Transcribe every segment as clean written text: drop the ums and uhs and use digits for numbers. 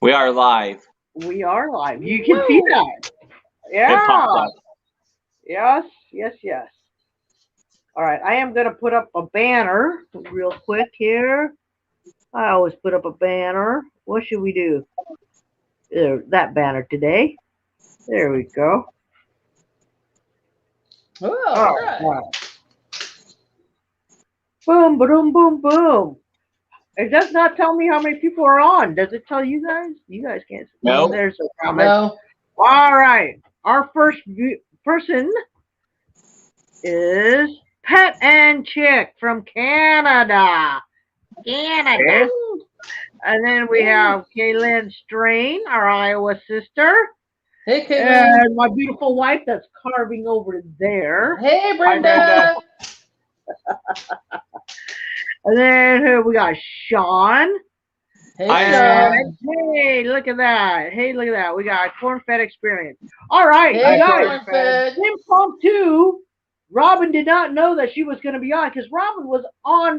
We are live. We are live. You can see that. It popped Yeah. up. Yes. All right. I am going to put up a banner real quick here. I always put up a banner. What should we do? That banner today. There we go. Oh, All right. Boom, boom, boom, boom. It does not tell me how many people are on. Does it tell you guys? You guys can't see. No. There's a comment. No. All right. Our first person is Pet and Chick from Canada. Canada. And then we have Kaylin Strain, our Iowa sister. Hey, Kaylin. And my beautiful wife that's carving over there. Hey, Brenda. Hi, Brenda. And then we got Sean. Hey, Sean. Hey, look at that. We got Corn-Fed Experience. All right, hey, you guys. Corn-Fed. Impromptu. Robin did not know that she was going to be on because Robin was on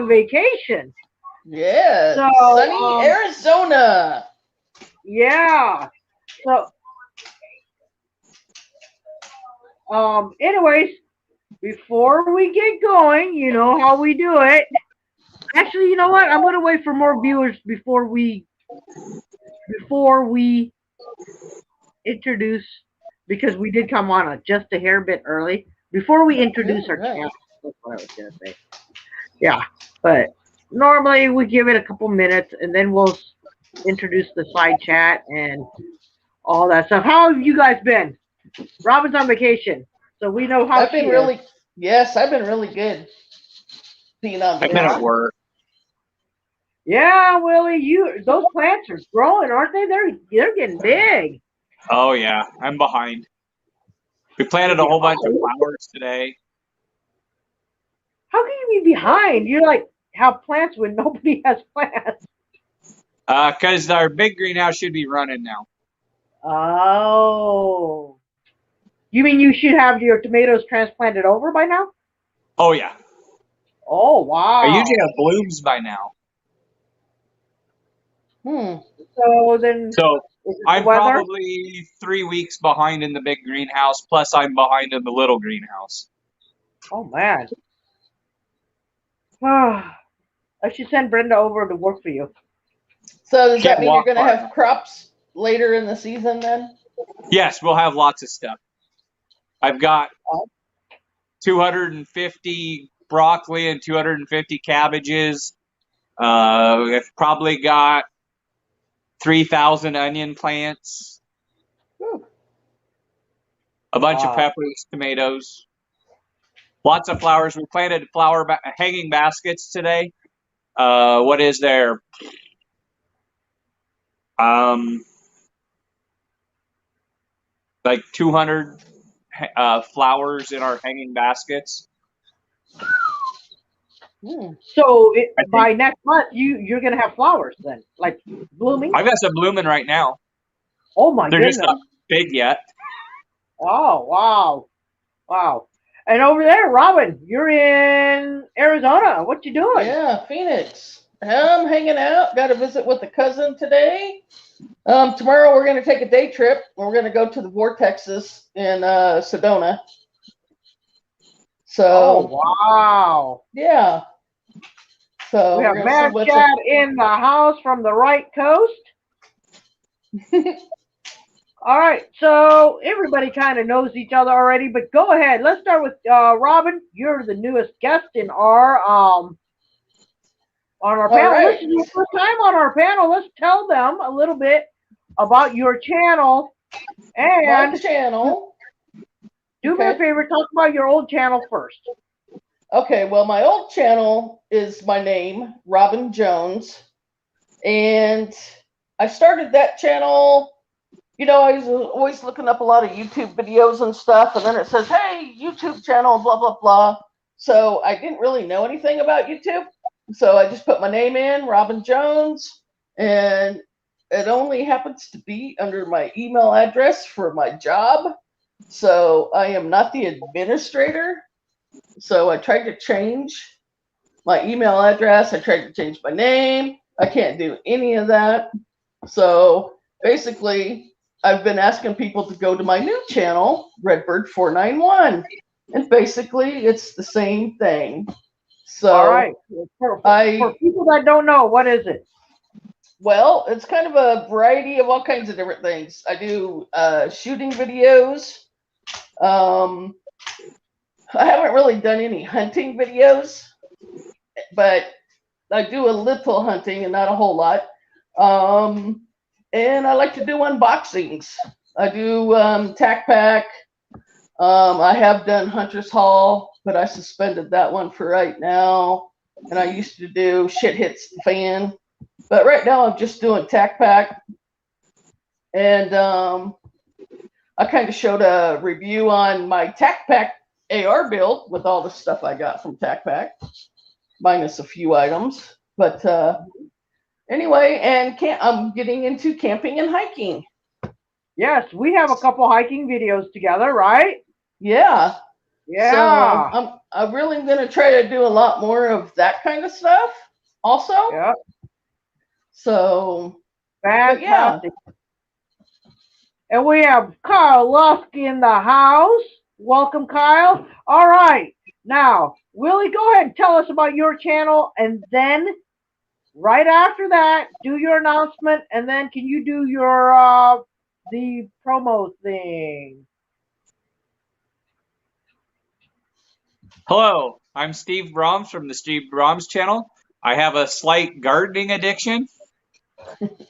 vacation. Yeah. So, sunny Arizona. Yeah. So, anyways, before we get going, you know how we do it. Actually, you know what? I'm going to wait for more viewers before we introduce, because we did come on just a hair bit early. Before we introduce our channel, that's what I was going to say. Yeah, but normally we give it a couple minutes and then we'll introduce the side chat and all that stuff. How have you guys been? Robin's on vacation, so we know how I've been really good. Being on I've been at work. Yeah, Willie, those plants are growing, aren't they? They're getting big. Oh yeah, I'm behind. We planted a whole bunch of flowers today. How can you be behind? You like have plants when nobody has plants. Because our big greenhouse should be running now. Oh. You mean you should have your tomatoes transplanted over by now? Oh yeah. Oh wow. I usually have blooms by now. So I'm probably 3 weeks behind in the big greenhouse, plus I'm behind in the little greenhouse. Oh man. I should send Brenda over to work for you. So does that mean you're going to have crops later in the season then? Yes, we'll have lots of stuff. I've got 250 broccoli and 250 cabbages. I've probably got 3,000 onion plants. A bunch of peppers, tomatoes. Lots of flowers. We planted hanging baskets today. What is there? Like 200 flowers in our hanging baskets. So by next month, you're gonna have flowers then, like blooming. I've got some blooming right now. Oh my goodness! They're just not big yet. Oh wow! And over there, Robin, you're in Arizona. What you doing? Yeah, Phoenix. I'm hanging out. Got to visit with a cousin today. Tomorrow we're going to take a day trip. We're going to go to the vortexes in Sedona. So. Oh wow! Yeah. So we have Matt Chad in the house from the right coast. All right, so everybody kind of knows each other already, but go ahead. Let's start with Robin. You're the newest guest in our on our panel. Right. This is your first time on our panel. Let's tell them a little bit about your channel and my channel. Do me a favor, talk about your old channel first. Okay, well, my old channel is my name, Robin Jones, and I started that channel. You know, I was always looking up a lot of YouTube videos and stuff, and then it says, hey, YouTube channel, blah, blah, blah. So I didn't really know anything about YouTube. So I just put my name in, Robin Jones, and it only happens to be under my email address for my job. So I am not the administrator. So I tried to change my email address. I tried to change my name. I can't do any of that. So basically, I've been asking people to go to my new channel, RedBird 491, and basically it's the same thing. So all right, for people that don't know, what is it? Well, it's kind of a variety of all kinds of different things. I do shooting videos. I haven't really done any hunting videos, but I do a little hunting and not a whole lot. And I like to do unboxings. I do Tack Pack. I have done Hunter's Hall, but I suspended that one for right now. And I used to do Shit Hits the Fan. But right now I'm just doing Tack Pack. And I kind of showed a review on my Tack Pack AR build with all the stuff I got from Tack Pack, minus a few items. But anyway, and I'm getting into camping and hiking. Yes, we have a couple hiking videos together, right? Yeah. Yeah. So I'm really going to try to do a lot more of that kind of stuff also. Yeah. So, fantastic. Yeah. And we have Kyle Lusky in the house. Welcome, Kyle. All right. Now, Willie, go ahead and tell us about your channel. And then right after that, do your announcement. And then can you do your the promo thing? Hello, I'm Steve Brahms from the Steve Brahms channel. I have a slight gardening addiction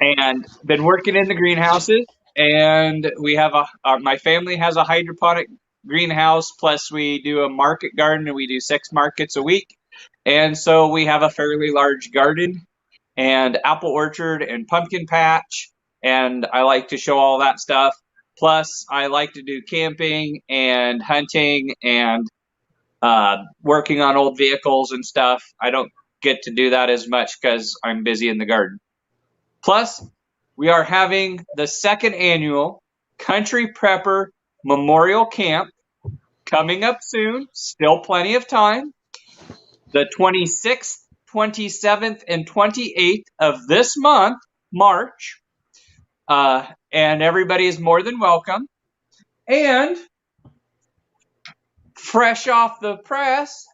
and been working in the greenhouses. And we have my family has a hydroponic greenhouse, plus we do a market garden, and we do 6 markets a week. And so we have a fairly large garden and apple orchard and pumpkin patch. And I like to show all that stuff. Plus I like to do camping and hunting and working on old vehicles and stuff. I don't get to do that as much because I'm busy in the garden. Plus, we are having the 2nd annual Country Prepper Memorial Camp coming up soon. Still plenty of time. The 26th, 27th, and 28th of this month, March. And everybody is more than welcome. And fresh off the press.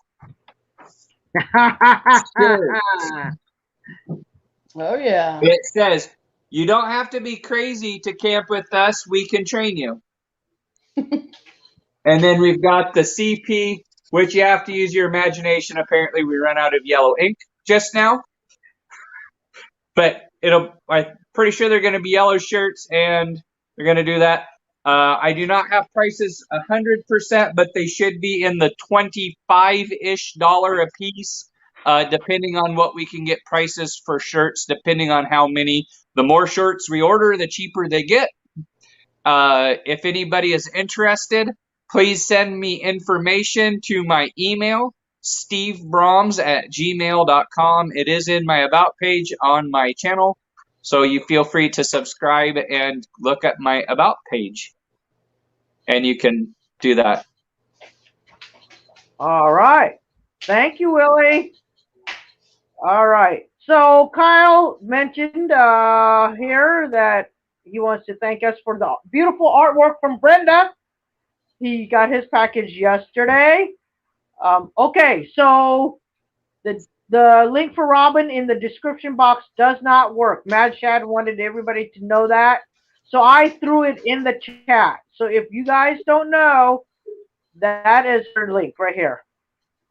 Oh, yeah. It says, you don't have to be crazy to camp with us. We can train you. And then we've got the CP, which you have to use your imagination. Apparently, we run out of yellow ink just now. But I'm pretty sure they're going to be yellow shirts, and they're going to do that. I do not have prices 100%, but they should be in the $25-ish a piece, depending on what we can get prices for shirts, depending on how many. The more shirts we order, the cheaper they get. If anybody is interested, please send me information to my email, stevebrahms@gmail.com. It is in my About page on my channel, so you feel free to subscribe and look at my About page. And you can do that. All right. Thank you, Willie. All right. So Kyle mentioned here that he wants to thank us for the beautiful artwork from Brenda. He got his package yesterday. Okay, so the link for Robin in the description box does not work. Mad Shad wanted everybody to know that. So I threw it in the chat. So if you guys don't know, that is her link right here.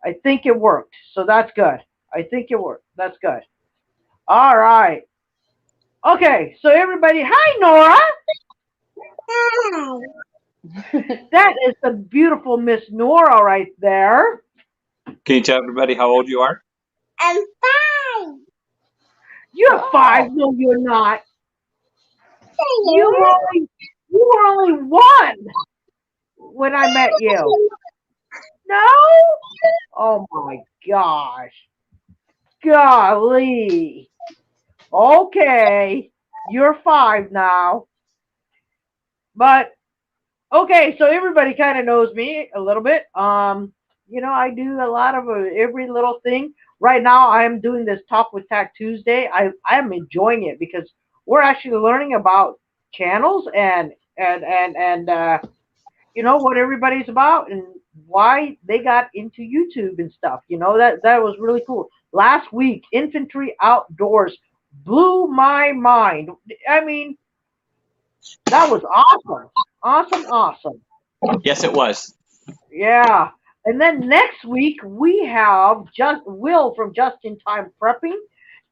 I think it worked. So that's good. I think it worked. That's good. All right. Okay, so everybody, hi, Nora. That is the beautiful Miss Nora right there. Can you tell everybody how old you are? I'm 5. You're 5. No, you're not. You were only 1 when I met you. No? Oh my gosh. Golly. Okay. You're 5 now. But okay, so everybody kind of knows me a little bit. You know, I do a lot of every little thing. Right now, I am doing this Talk with Tack Tuesday. I am enjoying it because we're actually learning about channels and you know what everybody's about and why they got into YouTube and stuff. You know, that was really cool. Last week, Infantry Outdoors blew my mind. I mean, that was awesome. Awesome, awesome. Yes, it was. Yeah. And then next week we have Will from Just in Time Prepping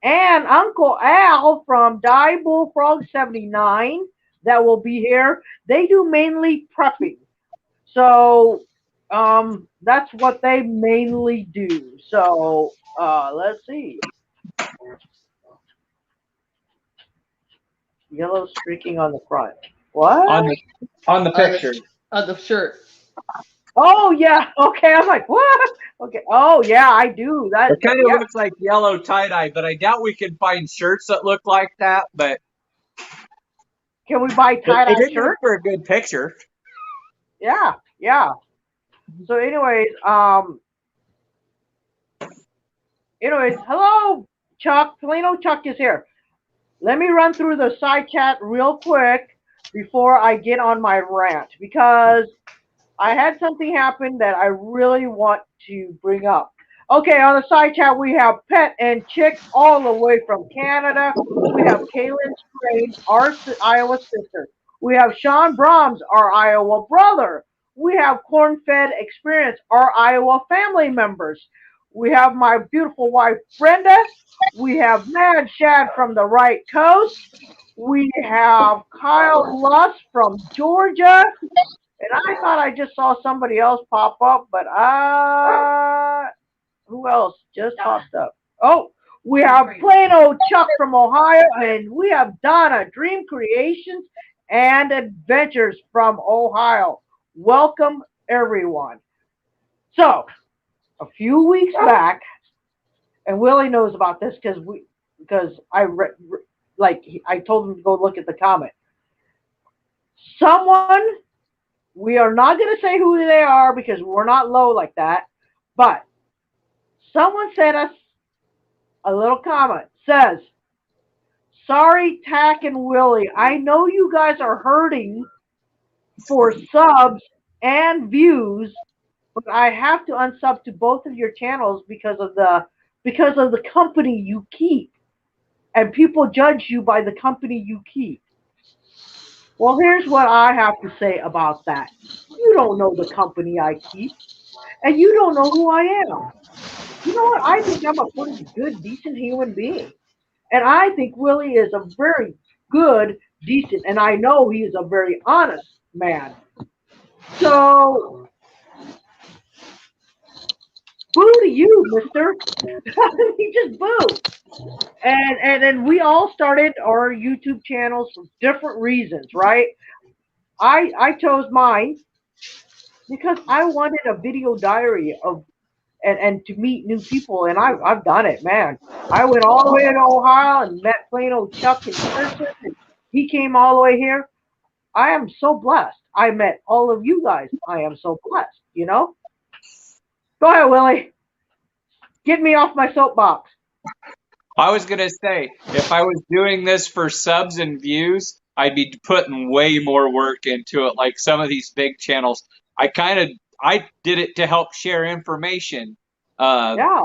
and Uncle Al from Die Bullfrog 79 that will be here. They do mainly prepping. So that's what they mainly do. So let's see. Yellow streaking on the front. What? On the picture. On the shirt. Oh yeah. Okay. I'm like, what? Okay. Oh yeah, I do. That It kind of yep. looks like yellow tie-dye, but I doubt we can find shirts that look like that. But Can we buy it tie-dye did make shirts? for a good picture. Yeah, yeah. So anyways, hello, Chuck. Polino Chuck is here. Let me run through the side chat real quick before I get on my rant because I had something happen that I really want to bring up. Okay, on the side chat we have Pet and Chick all the way from Canada. We have Kaylin Strange, our Iowa sister. We have Sean Brahms, our Iowa brother. We have Corn-Fed Experience, our Iowa family members. We have my beautiful wife Brenda. We have Mad Shad from the right coast. We have Kyle Luss from Georgia. And I thought I just saw somebody else pop up, but who else just popped up? Oh, we have plain old Chuck from Ohio, and we have Donna, Dream Creations and Adventures from Ohio. Welcome, everyone. So, a few weeks back, and Willie knows about this because I I told him to go look at the comment. Someone, we are not going to say who they are because we're not low like that, but someone sent us a little comment. Says, sorry, Thack and Willie. I know you guys are hurting for subs and views, but I have to unsub to both of your channels because of the company you keep. And people judge you by the company you keep. Well, here's what I have to say about that. You don't know the company I keep, and you don't know who I am. You know what? I think I'm a pretty good, decent human being. And I think Willie is a very good, decent, and I know he is a very honest man. So, boo to you, mister. He just boo. And then we all started our YouTube channels for different reasons, right? I chose mine because I wanted a video diary of and to meet new people, and I've done it, man. I went all the way to Ohio and met plain old Chuck in person, and he came all the way here. I am so blessed. I met all of you guys. I am so blessed, you know? Go ahead, Willie. Get me off my soapbox. I was going to say, if I was doing this for subs and views, I'd be putting way more work into it. Like some of these big channels, I did it to help share information. Yeah.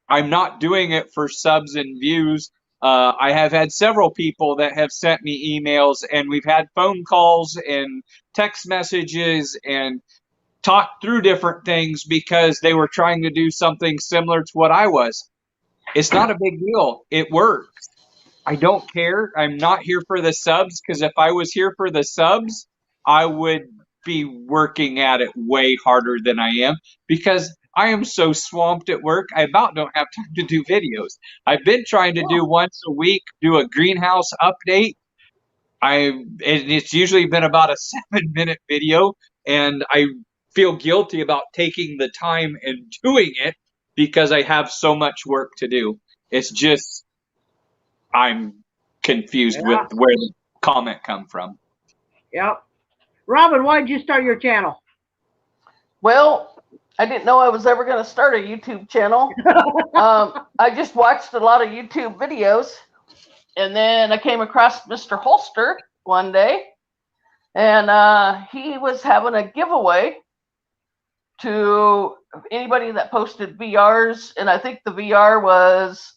I'm not doing it for subs and views. I have had several people that have sent me emails, and we've had phone calls and text messages and talked through different things because they were trying to do something similar to what I was. It's not a big deal. It works. I don't care. I'm not here for the subs because if I was here for the subs, I would be working at it way harder than I am because I am so swamped at work. I about don't have time to do videos. I've been trying to do once a week, do a greenhouse update. It's usually been about a 7-minute video, and I feel guilty about taking the time and doing it because I have so much work to do. It's just I'm confused with where the comment come from. Yep. Robin, why did you start your channel? Well, I didn't know I was ever going to start a YouTube channel. I just watched a lot of YouTube videos, And then I came across Mr. Holster one day, and he was having a giveaway to anybody that posted VRs, and I think the VR was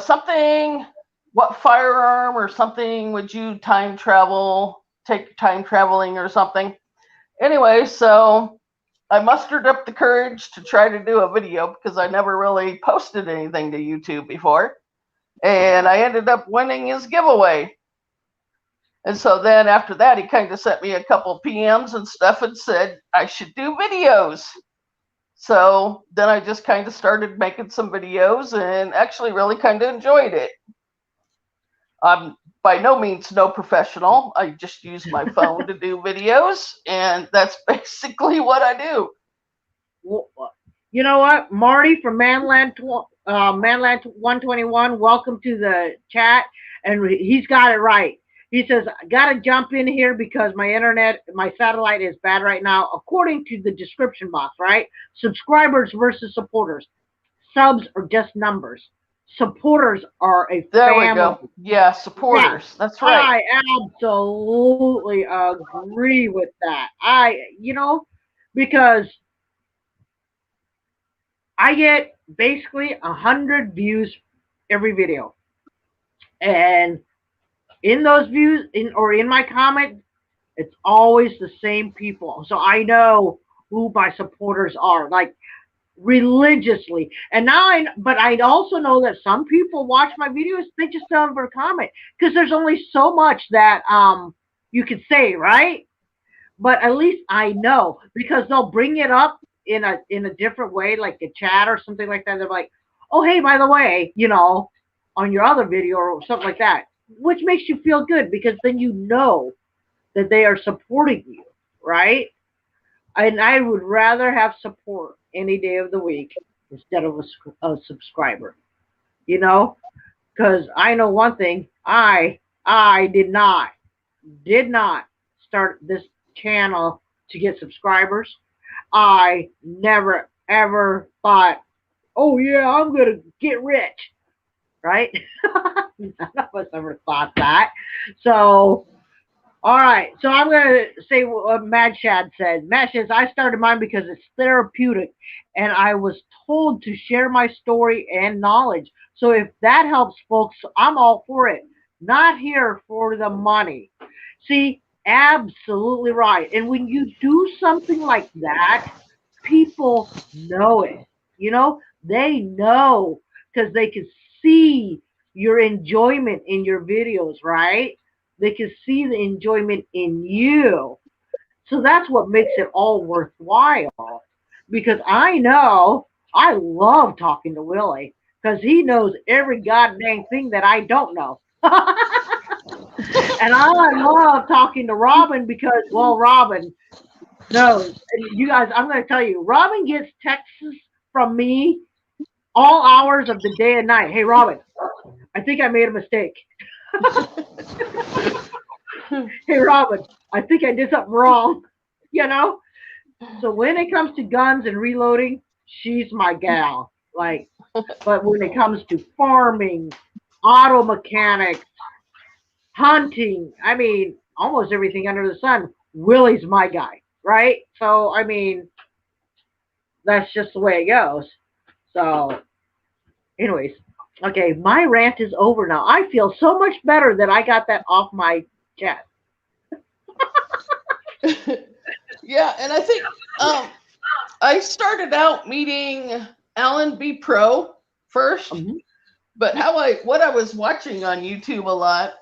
something, what firearm or something would you take time traveling or something. Anyway, so I mustered up the courage to try to do a video because I never really posted anything to YouTube before. And I ended up winning his giveaway. And so then after that, he kind of sent me a couple PMs and stuff and said I should do videos. So then I just kind of started making some videos and actually really kind of enjoyed it. I'm by no means no professional. I just use my phone to do videos, and that's basically what I do. You know what, Marty from Manland 121, welcome to the chat, and he's got it right. He says, got to jump in here because my satellite is bad right now. According to the description box, right? Subscribers versus supporters. Subs are just numbers. Supporters are a there family. We go. Yeah, supporters. Yeah, that's right. I absolutely agree with that. Because I get basically 100 views every video. And in those views, in my comment, it's always the same people. So I know who my supporters are, like religiously. And but I also know that some people watch my videos, they just don't ever comment because there's only so much that you can say, right? But at least I know because they'll bring it up in a different way, like a chat or something like that. They're like, oh, hey, by the way, on your other video or something like that, which makes you feel good because then you know that they are supporting you, right? And I would rather have support any day of the week instead of a subscriber, because I know one thing. I did not start this channel to get subscribers. I never ever thought, oh yeah, I'm gonna get rich, right? None of us ever thought that. So all right, so I'm going to say what Mad Shad said. Mad Shad says, I started mine because it's therapeutic, and I was told to share my story and knowledge. So if that helps folks, I'm all for it. Not here for the money. See, absolutely right. And when you do something like that, people know it. They know because they can see your enjoyment in your videos, right? They can see the enjoyment in you. So that's what makes it all worthwhile. Because I know I love talking to Willie because he knows every goddamn thing that I don't know. And I love talking to Robin because, well, Robin knows. And you guys, I'm going to tell you, Robin gets texts from me all hours of the day and night. Hey, Robin, I think I made a mistake. Hey, Robin, I think I did something wrong, So when it comes to guns and reloading, she's my gal. But when it comes to farming, auto mechanics, hunting, I mean, almost everything under the sun, Willie's my guy, right? So, I mean, that's just the way it goes. So, anyways, okay, my rant is over now. I feel so much better that I got that off my chest. Yeah, and I think I started out meeting Alan B. Pro first, but what I was watching on YouTube a lot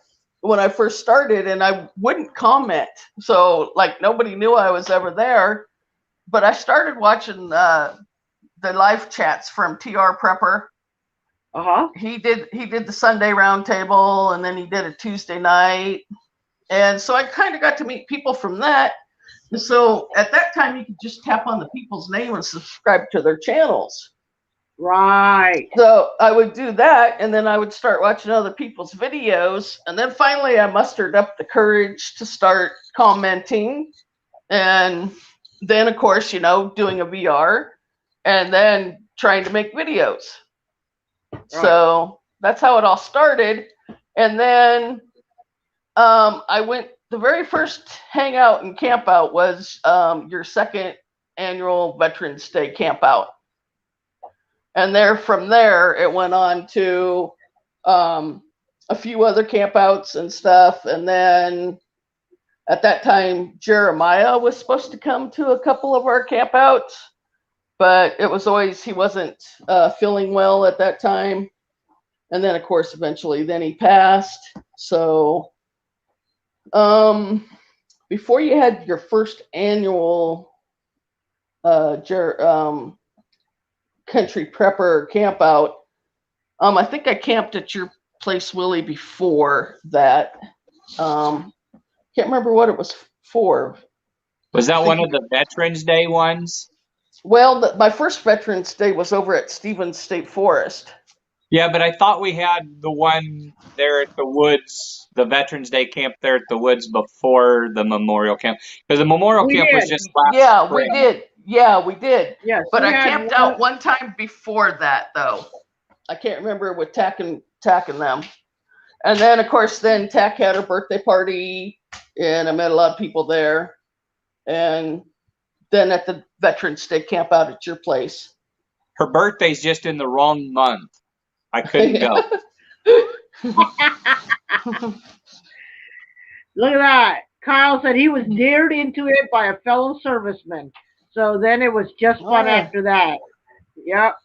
when I first started, and I wouldn't comment, so nobody knew I was ever there. But I started watching the live chats from TR Prepper. He did the Sunday roundtable, and then he did a Tuesday night, and so I kind of got to meet people from that. And so at that time, you could just tap on the people's name and subscribe to their channels. Right. So I would do that, and then I would start watching other people's videos, and then finally I mustered up the courage to start commenting, and then of course, doing a VR, and then trying to make videos. Right. So that's how it all started. And then I went. The very first hangout and camp out was your second annual Veterans Day camp out. And from there, it went on to a few other campouts and stuff. And then at that time, Jeremiah was supposed to come to a couple of our campouts, but it was always, he wasn't feeling well at that time. And then, of course, eventually, then he passed. So before you had your first annual country prepper camp out, I think I camped at your place, Willie, before that. Can't remember what it was for. Was that one of the Veterans Day ones? Well, my first Veterans Day was over at Stevens State Forest. Yeah, but I thought we had the one there at the woods, the Veterans Day camp there at the woods before the memorial camp. Because the memorial camp was just last spring. We did. Yeah, we did. Yes, but I camped out one time before that, though. I can't remember with Thack and them. And then, of course, Thack had her birthday party, and I met a lot of people there. And then at the Veterans Day camp out at your place. Her birthday's just in the wrong month. I couldn't go. Look at that. Kyle said he was dared into it by a fellow serviceman. So then it was just fun after that. Yep.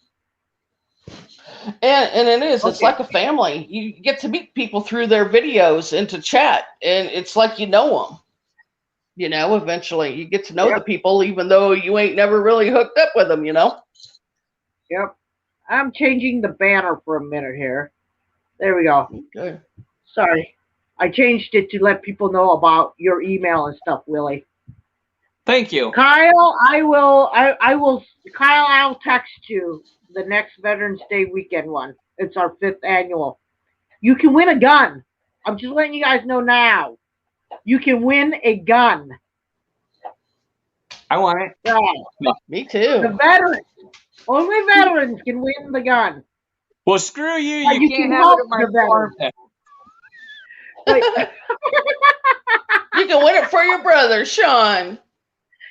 And it is. It's like a family. You get to meet people through their videos and to chat. And it's like you know them. You know, eventually. You get to know the people even though you ain't never really hooked up with them, you know? Yep. I'm changing the banner for a minute here. There we go. Okay. Sorry. I changed it to let people know about your email and stuff, Willie. Thank you. Kyle, Kyle, I'll text you the next Veterans Day weekend one. It's our 5th annual. You can win a gun. I'm just letting you guys know now. You can win a gun. I want it. Yeah. No. Me too. The veterans. Only veterans can win the gun. Well, screw you. You can't can have help it in my the veterans. farm. You can win it for your brother, Sean.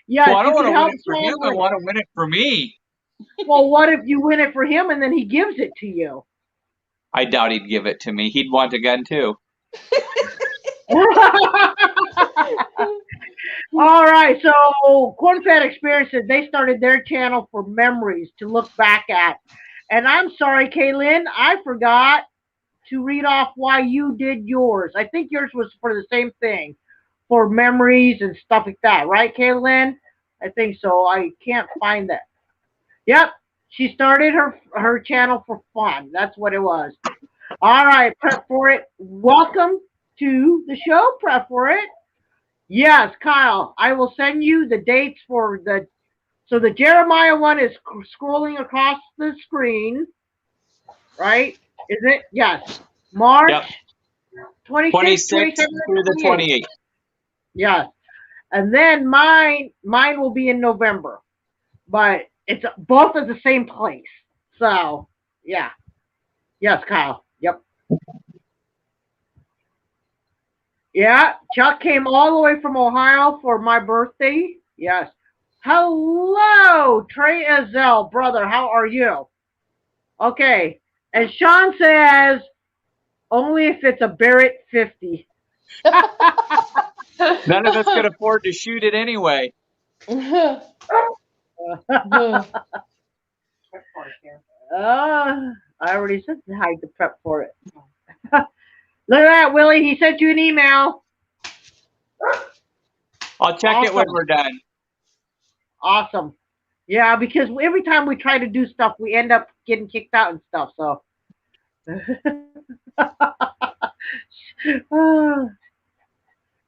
Yeah, well, I don't want to win it for him. I want to win it for me. Well, what if you win it for him and then he gives it to you? I doubt he'd give it to me. He'd want a gun too. All right, so Corn-Fed Experiences, they started their channel for memories to look back at. And I'm sorry, Kaylin, I forgot to read off why you did yours. I think yours was for the same thing, for memories and stuff like that. Right, Kaylin? I think so. I can't find that. Yep, she started her channel for fun. That's what it was. All right, prep for it. Welcome to the show, prep for it. Yes, Kyle, I will send you the dates for the Jeremiah one is scrolling across the screen, right? Is it? Yes. March 26th through the 28th. Yes. And then mine will be in November. But it's both at the same place. So, yeah. Yes, Kyle. Yep. Yeah, Chuck came all the way from Ohio for my birthday. Yes. Hello, Trey Azell, brother. How are you? Okay. And Sean says, only if it's a Barrett 50. None of us could afford to shoot it anyway. I already said how to prep for it. Look at that, Willie. He sent you an email. I'll check it when we're done. Awesome. Yeah, because every time we try to do stuff, we end up getting kicked out and stuff. So,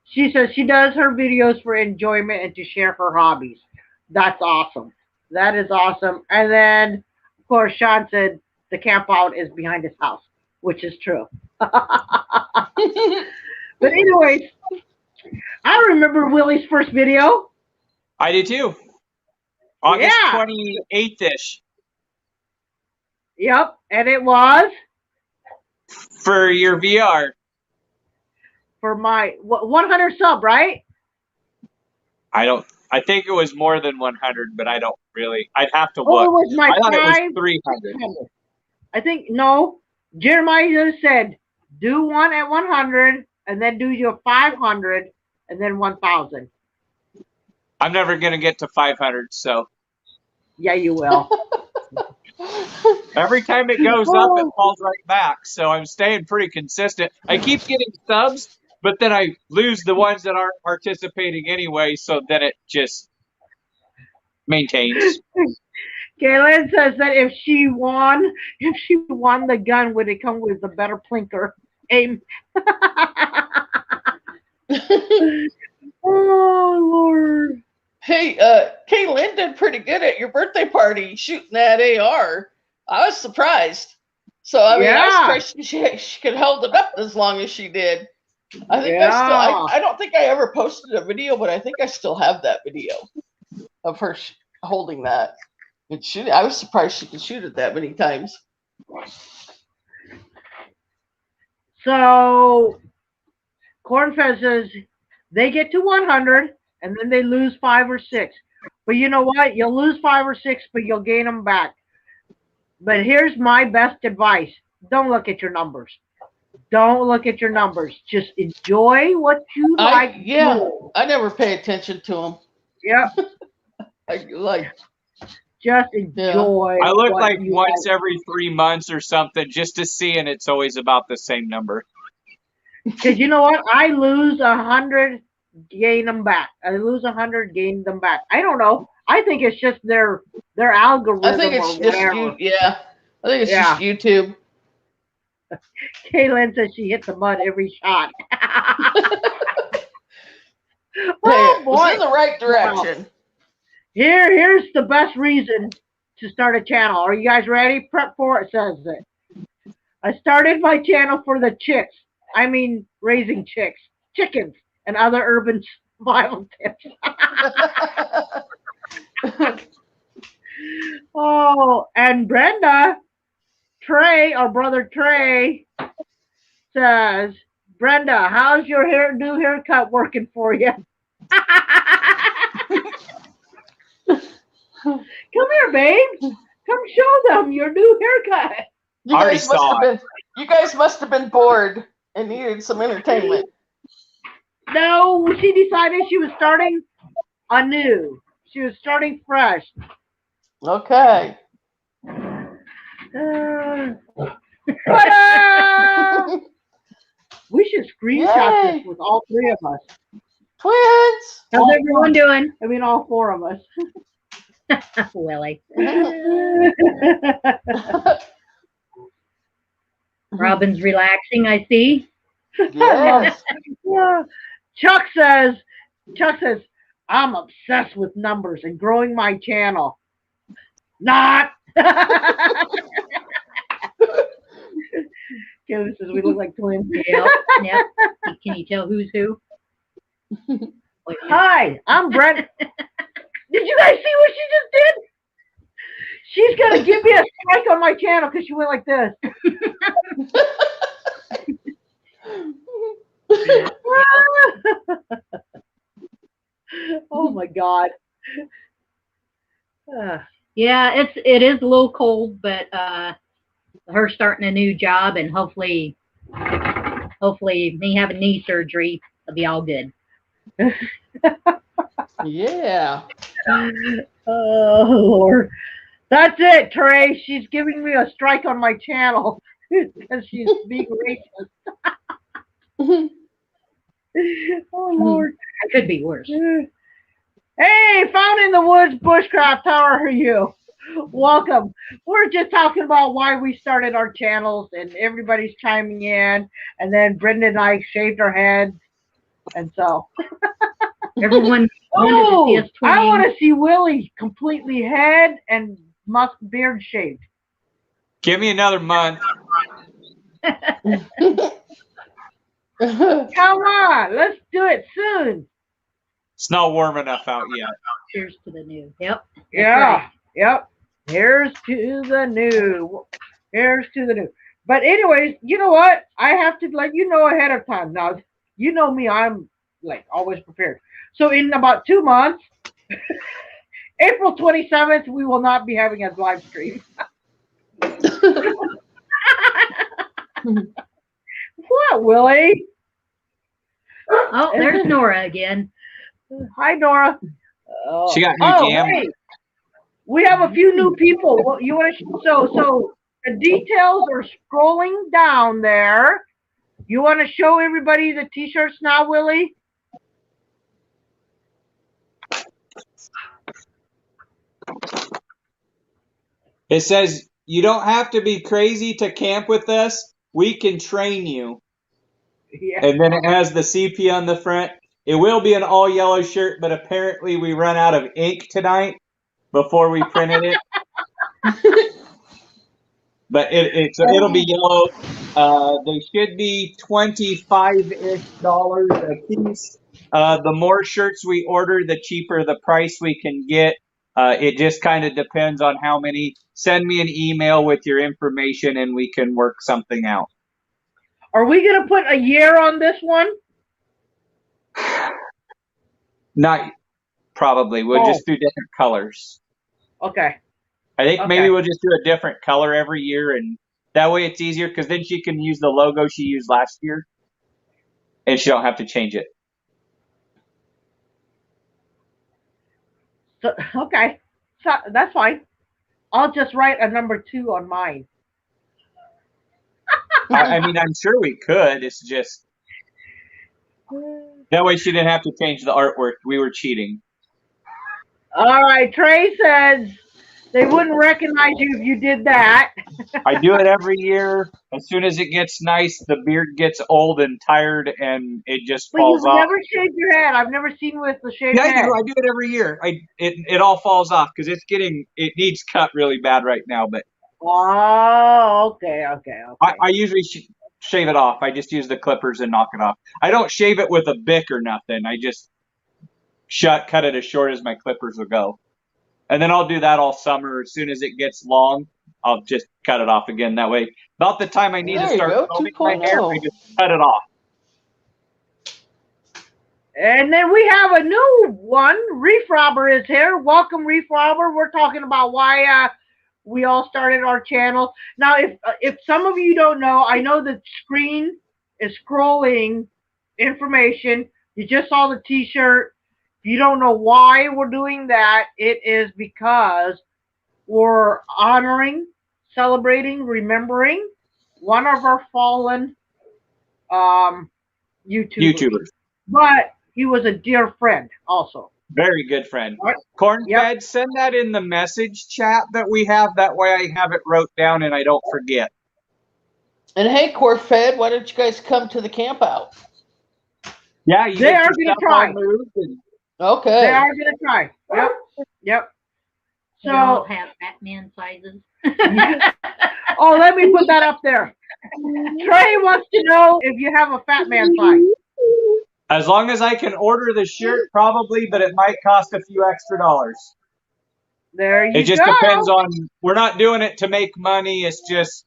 she says she does her videos for enjoyment and to share her hobbies. That's awesome. That is awesome. And then, of course, Sean said the camp out is behind his house, which is true. But anyways, I remember Willie's first video. I do too. August 28th-ish. Yep, and it was For your VR. For my 100 sub, right? I think it was more than 100, but I don't really. I'd have to Oh, look. it was my I thought it was 500. 300. I think, no. Jeremiah said, do one at 100, and then do your 500, and then 1,000. I'm never going to get to 500, so. Yeah, you will. Every time it goes up, it falls right back. So I'm staying pretty consistent. I keep getting subs, but then I lose the ones that aren't participating anyway. So then it just maintains. Kaylin says that if she won the gun, would it come with a better plinker? Aim. Oh Lord. Hey, Kaylin did pretty good at your birthday party shooting that AR. I was surprised. So I mean, I was surprised she could hold it up as long as she did. I think I don't think I ever posted a video, but I think I still have that video of her holding that and shooting. I was surprised she could shoot it that many times. So Cornfed says they get to 100 and then they lose 5 or 6. But you know what? You'll lose 5 or 6, but you'll gain them back. But here's my best advice. Don't look at your numbers. Don't look at your numbers. Just enjoy what you like. Yeah, I never pay attention to them. Yeah. Just enjoy. I look like once every 3 months or something just to see, and it's always about the same number. Because you know what? I lose 100, gain them back. I lose 100, gain them back. I don't know. I think it's just their algorithm. I think it's just I think it's just YouTube. Kaylin says she hit the mud every shot. Oh boy, it's in the right direction. Wow. Here's the best reason to start a channel. Are you guys ready? Prep for it says it. I started my channel for the chicks. I mean, raising chickens, and other urban survival tips. Oh, and Brenda, our brother Trey, says, Brenda, how's your new haircut working for you? Come here, babe. Come show them your new haircut. You guys must have been bored and needed some entertainment. No, she decided she was starting anew. She was starting fresh. Okay. We should screenshot this with all 3 of us. Twins! How's everyone doing? I mean, all 4 of us. Willie. Robin's relaxing, I see. Yes. Yeah. Chuck says, I'm obsessed with numbers and growing my channel. Not. Kevin says we look like twins. Yep. Can you tell who's who? Hi, I'm Brent. Did you guys see what she just did? She's gonna give me a strike on my channel because she went like this. Oh my God. Yeah, it is a little cold, but her starting a new job and hopefully me having knee surgery will be all good. Yeah. Oh Lord. That's it, Trey. She's giving me a strike on my channel because she's being racist. Oh Lord. It could be worse. Hey, Found in the Woods Bushcraft, how are you? Welcome. We're just talking about why we started our channels, and everybody's chiming in, and then Brenda and I shaved our heads, and so everyone wanted to see us twinning. I want to see Willie completely head and beard shaved. Give me another month. Come on, let's do it soon. It's not warm enough out yet. Here's to the new. Yep. Yeah. Right. Yep. Here's to the new. Here's to the new. But anyways, you know what? I have to let you know ahead of time. Now, you know me, I'm like always prepared. So in about 2 months, April 27th, we will not be having a live stream. What, Willie? Oh, there's Nora again. Hi, Nora. She got new jam. Hey, we have a few new people. Well, you want to? So the details are scrolling down there. You want to show everybody the T-shirts now, Willie? It says, you don't have to be crazy to camp with us. We can train you. Yeah. And then it has the CP on the front. It will be an all yellow shirt, but apparently we run out of ink tonight before we printed it. But it'll be yellow. They should be $25-ish a piece. The more shirts we order, the cheaper the price we can get. It just kind of depends on how many. Send me an email with your information and we can work something out. Are we going to put a year on this one? Not probably. We'll just do different colors. Okay. I think maybe we'll just do a different color every year, and that way it's easier because then she can use the logo she used last year, and she don't have to change it. So, okay. So that's fine. I'll just write a number 2 on mine. I mean, I'm sure we could. It's just that way she didn't have to change the artwork. We were cheating. All right. Trey says they wouldn't recognize you if you did that. I do it every year. As soon as it gets nice, the beard gets old and tired, and it just falls off. But you've never shaved your head. I've never seen with the shaved head. I do it every year. It all falls off because it needs cut really bad right now. But okay. I usually shave it off. I just use the clippers and knock it off. I don't shave it with a Bic or nothing. I just cut it as short as my clippers will go. And then I'll do that all summer. As soon as it gets long, I'll just cut it off again. That way, about the time I need to start combing my hair, I just cut it off. And then we have a new one. Reef Robber is here. Welcome, Reef Robber. We're talking about why we all started our channel. Now, if some of you don't know, I know the screen is scrolling information. You just saw the T-shirt. If you don't know why we're doing that, it is because we're honoring, celebrating, remembering one of our fallen YouTubers. But he was a dear friend also. Very good friend. Right. Cornfed, send that in the message chat that we have. That way I have it wrote down and I don't forget. And hey, Cornfed, why don't you guys come to the camp out? Yeah, they are going to try. Okay. They are going to try. Yep. So they all have Batman sizes. Oh, let me put that up there. Trey wants to know if you have a fat man size. As long as I can order the shirt, probably, but it might cost a few extra dollars. There you go. It just depends on, we're not doing it to make money. It's just,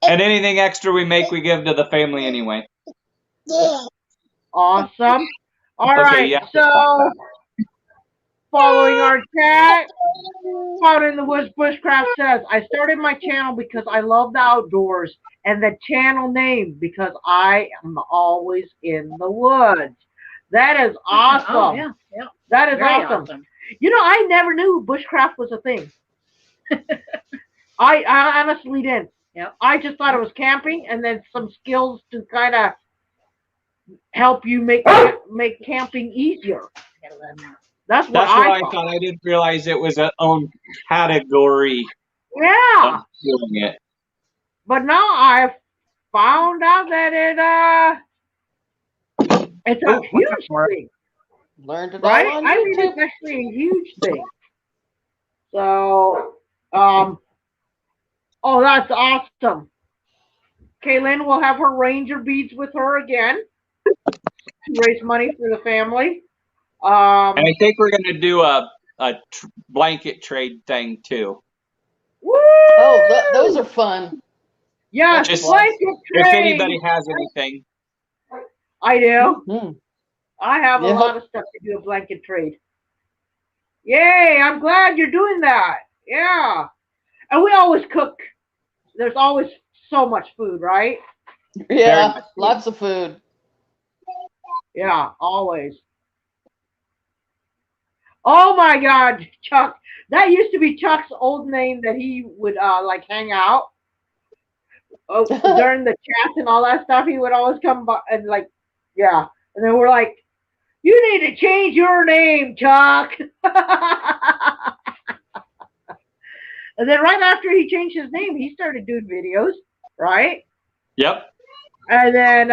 and anything extra we make, we give to the family anyway. Awesome. All right, yeah. so following our chat, Out in the Woods Bushcraft says, I started my channel because I love the outdoors, and the channel name because I am always in the woods. That is awesome. Oh, yeah. That is Very awesome. You know, I never knew bushcraft was a thing. I honestly didn't. Yeah. I just thought it was camping and then some skills to kind of help you make camping easier. That's what I thought. I didn't realize it was its own category. Yeah. Of doing it. But now I've found out that it's a huge thing. Learned it Right? all on I mean, YouTube. it's actually a huge thing. So, oh, that's awesome. Kaylin will have her ranger beads with her again to raise money for the family. And I think we're going to do a blanket trade thing too. Woo! Oh, those are fun. Yes, Just blanket if trade. anybody has anything. I do. Mhm. I have a Yep. lot of stuff to do a blanket trade. Yay! I'm glad you're doing that. Yeah. And we always cook. There's always so much food, right? Yeah, lots of food. Yeah, always. Oh my God, Chuck. That used to be Chuck's old name that he would like hang out. Oh, during the chats and all that stuff, he would always come by and like, yeah. And then we're like, you need to change your name, Chuck. And then right after he changed his name, he started doing videos, right? Yep. And then,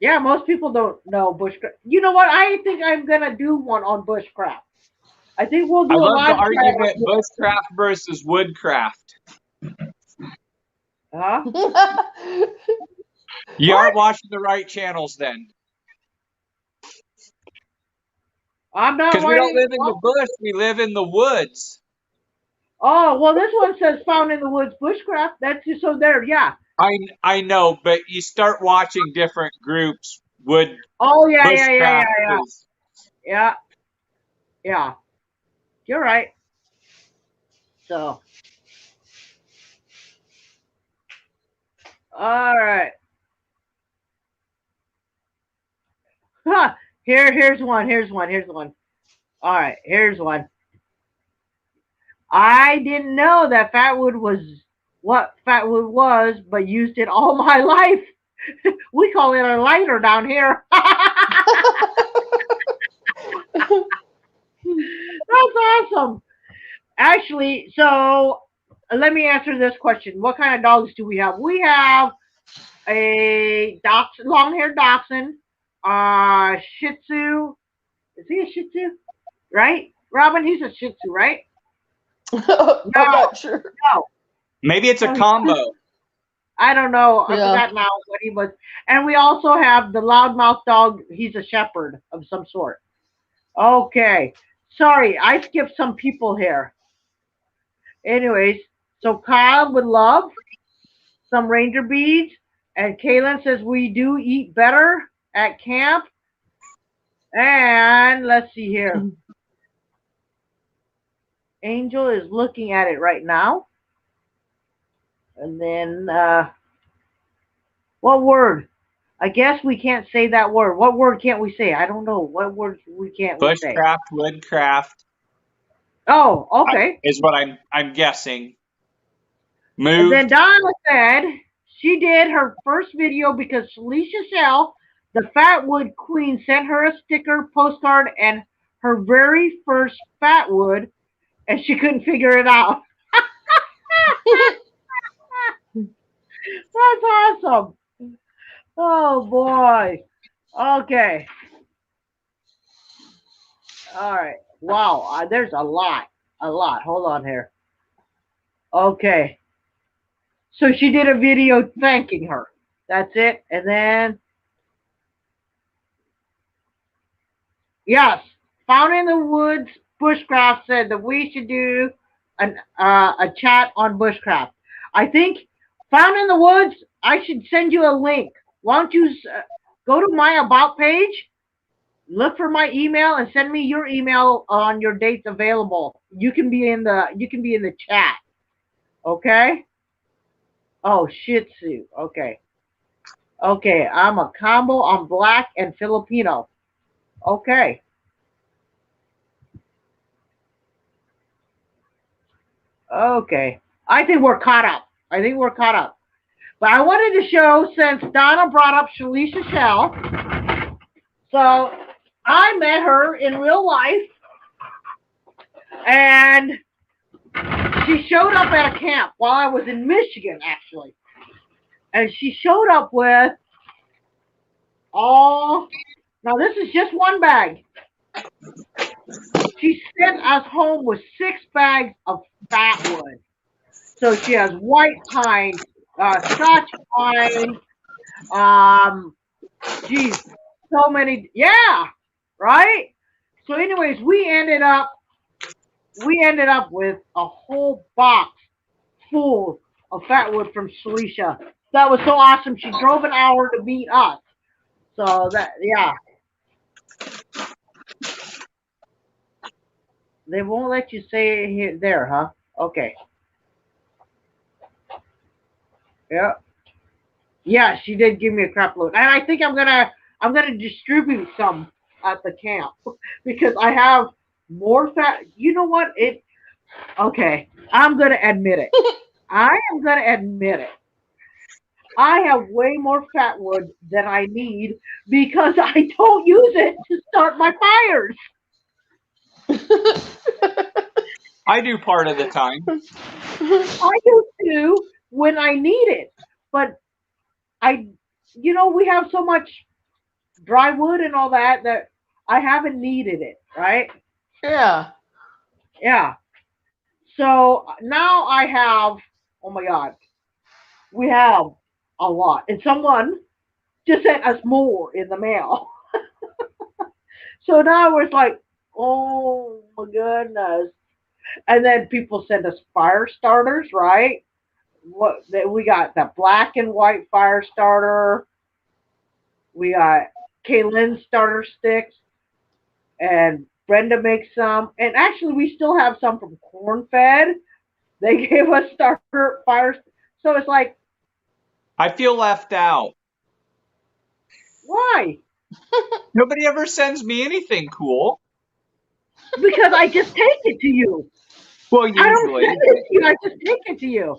yeah, most people don't know bushcraft. You know what? I think I'm gonna do one on bushcraft. I think we'll I do a love the live argument bushcraft versus woodcraft. Huh? You What? aren't watching the right channels then. I'm not Because we don't writing. live in the bush, we live in the woods. Oh, well, this one says found in the woods bushcraft. That's just so there, yeah. I know, but you start watching different groups. Oh, yeah. Bushcraft is. Yeah. Yeah. You're right. So. All right. Huh. Here's one. All right, here's one. I didn't know that fatwood was what fatwood was, but used it all my life. We call it a lighter down here. That's awesome. Actually, so let me answer this question. What kind of dogs do we have? We have a long-haired dachshund, Shih Tzu. Is he a Shih Tzu? Right? Robin, he's a Shih Tzu, right? I'm not sure. No. Maybe it's a combo. I don't know. I Yeah. forgot now what he was. And we also have the loudmouth dog. He's a shepherd of some sort. Okay. Sorry, I skipped some people here. Anyways, so Kyle would love some ranger beads. And Kaylin says we do eat better at camp. And let's see here. Angel is looking at it right now. And then, what word? I guess we can't say that word. What word can't we say? I don't know. What word we can't we say? Bushcraft, woodcraft. Oh, okay. Is what I'm guessing. And Moved. then Donna said she did her first video because Felicia Shell, the Fatwood Queen, sent her a sticker postcard and her very first Fatwood, and she couldn't figure it out. That's awesome. Oh boy. Okay. All right. Wow. There's a lot. Hold on here. Okay. So she did a video thanking her. That's it. And then, yes, Found in the Woods Bushcraft said that we should do a chat on bushcraft. I think Found in the Woods, I should send you a link. Why don't you go to my About page, look for my email, and send me your email on your dates available. You can be in the chat. Okay? Oh, Shih Tzu. Okay. Okay, I'm a combo. I'm black and Filipino. Okay. Okay. I think we're caught up. But I wanted to show, since Donna brought up Shalisha Shell, so I met her in real life, and she showed up at a camp while I was in Michigan, actually. And she showed up with now this is just one bag. She sent us home with 6 bags of fatwood. So she has white pine, Scotch pine, geez, so many, yeah, right? So anyways, we ended up we ended up with a whole box full of fatwood from Celicia. That was so awesome. She drove an hour to meet us. So that, yeah. They won't let you say it here, there, huh? Okay. Yeah. Yeah, she did give me a crap load. And I think I'm gonna distribute some at the camp because I have more fat. You know what? Okay. I'm gonna admit it. I am gonna admit it. I have way more fat wood than I need because I don't use it to start my fires. I do part of the time. I used to when I need it, but we have so much dry wood and all that I haven't needed it, right? Yeah. Yeah. So now I have, oh my God, we have a lot. And someone just sent us more in the mail. So now it's like, oh my goodness. And then people send us fire starters, right? We got the black and white fire starter. We got Kaylin's starter sticks, and Brenda makes some. And actually, we still have some from Corn Fed. They gave us starter fires. So it's like, I feel left out. why? Nobody ever sends me anything cool. Because I just take it to you. Well, I don't usually. send it to you. I just take it to you.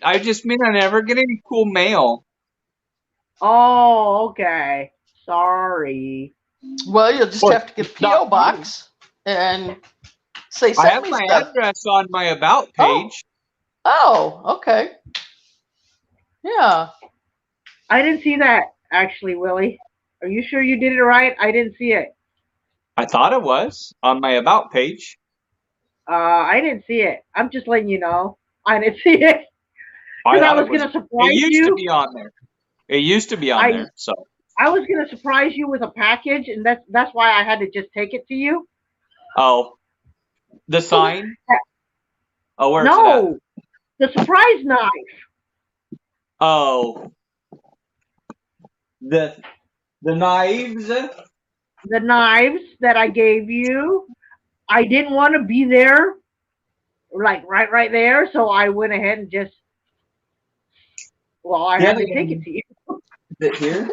I just mean I never get any cool mail. Oh, okay. Sorry. Well, you'll just Well, have to get a it's not PO box and say I send have me my stuff. address on my about Oh. page. Oh, okay. Yeah. I didn't see that, actually, Willie. Are you sure you did it right? I didn't see it. I thought it was on my about page. I didn't see it. I'm just letting you know. I didn't see it. Because I thought was it was. going to It surprise used to you. be on there. It used to be on there. So I was going to surprise you with a package, and that's why I had to just take it to you. oh, the sign. Oh, where's it at? No, the surprise knife. Oh, the knives. The knives that I gave you. I didn't want to be there, like right there, so I went ahead and just. Well, I had to take it to you. Is it here?